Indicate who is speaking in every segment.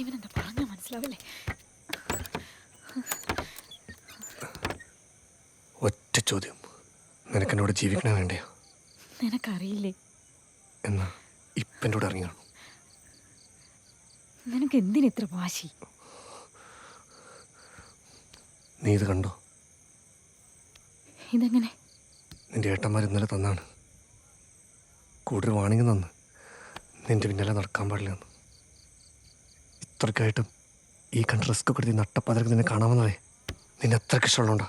Speaker 1: ഇവനെന്താ പറഞ്ഞാ മനസ്സിലാവില്ലേ?
Speaker 2: ഒറ്റ ചോദ്യം, നിനക്കെന്നോട് ജീവിക്കണേ വേണ്ടയോ?
Speaker 1: നിനക്കറിയില്ലേ?
Speaker 2: എന്നാ ഇപ്പം എന്നോട് ഇറങ്ങി കാണും.
Speaker 1: നിനക്ക് എന്തിനിത്ര വാശി?
Speaker 2: നീ ഇത് കണ്ടോ?
Speaker 1: ഇതെങ്ങനെ?
Speaker 2: നിന്റെ ഏട്ടന്മാർ ഇന്നലെ തന്നാണ്. കൂടുതൽ വാണിംഗ് തന്ന് നിന്റെ പിന്നാലെ നടക്കാൻ പാടില്ലെന്ന്. ഇത്രയ്ക്കായിട്ടും ഈ കണ്ട റിസ്ക് കൊടുത്തി നട്ടപ്പതർക്ക് നിന്നെ കാണാമെന്നതേ നിന്നെ അത്രയ്ക്ക് ഇഷ്ടമുള്ളതുകൊണ്ടാ.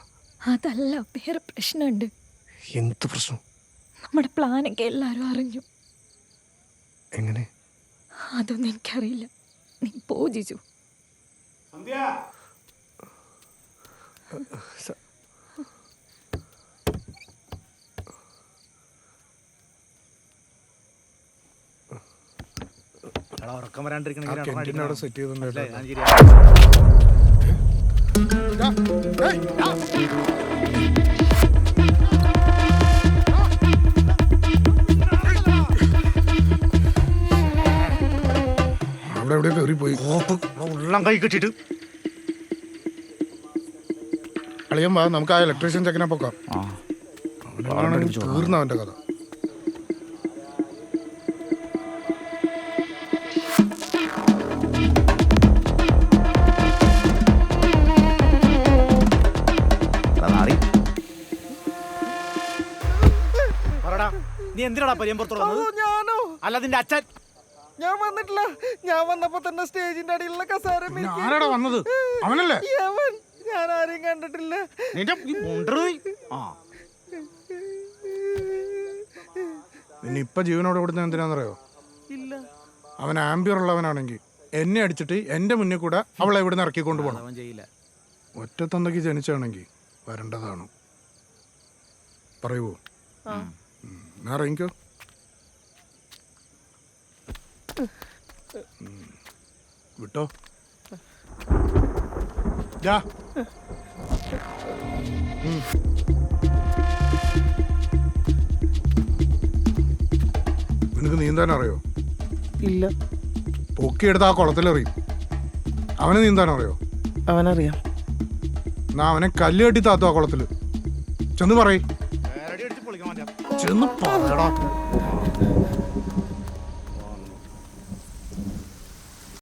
Speaker 1: അതല്ല, വേറെ പ്രശ്നമുണ്ട്.
Speaker 2: എന്ത് പ്രശ്നം?
Speaker 1: നമ്മുടെ പ്ലാനൊക്കെ എല്ലാവരും അറിഞ്ഞു.
Speaker 2: എങ്ങനെ?
Speaker 1: അതൊന്നും എനിക്കറിയില്ല. നീ പോ ജിജു.
Speaker 3: ഉറക്കം വരാണ്ടിരിക്കണ
Speaker 4: സെറ്റ് ചെയ്തിട്ടുണ്ട്. അവിടെ എവിടെ കയറിപ്പോയി
Speaker 3: ഉള്ളം കൈ കെട്ടിട്ട്
Speaker 4: കളിയാൻ വാ, നമുക്ക് ആ ഇലക്ട്രീഷ്യൻ ചെക്കനെ പൊക്കാം. അവനാണെങ്കിൽ തീർന്ന അവന്റെ കഥ.
Speaker 3: നീ എന്തിനാടാ പരിയമ്പുറത്തോട് വന്നത്?
Speaker 5: ഞാനോ?
Speaker 3: അല്ല നിന്റെ അച്ഛൻ.
Speaker 5: ഞാൻ വന്നിട്ടില്ല. ഞാൻ വന്നപ്പോ തന്നെ സ്റ്റേജിന്റെ അടിയിലുള്ള കസേര
Speaker 4: ആരാടാ വന്നത്? അവനല്ലേ?
Speaker 5: ഞാൻ ആരെയും കണ്ടിട്ടില്ല.
Speaker 4: പിന്നെ ഇപ്പൊ ജീവനോട് കൊടുത്ത എന്തിനാന്നറിയോ?
Speaker 5: ഇല്ല.
Speaker 4: അവൻ ആംബിയർ ഉള്ളവനാണെങ്കിൽ എന്നെ അടിച്ചിട്ട് എന്റെ മുന്നിൽ കൂടെ അവളെ ഇവിടുന്ന് ഇറക്കിക്കൊണ്ട് പോകണം. ഒറ്റത്തന്തയ്ക്ക് ജനിച്ചാണെങ്കിൽ വരേണ്ടതാണ്. പറയുവോ? ഇറങ്ങിക്കോ. വിട്ടോ. നിനക്ക് നീന്താൻ അറിയോ?
Speaker 5: ഇല്ല.
Speaker 4: പൊക്കിയെടുത്ത് ആ കുളത്തിലെറിയും. അവന് നീന്താൻ അറിയോ?
Speaker 5: അവനറിയാം.
Speaker 4: എന്നാ അവനെ കല്ല് കെട്ടി താത്തു ആ കുളത്തില്. ചെന്ന് പറയ്. ചെന്ന് പറയടാ.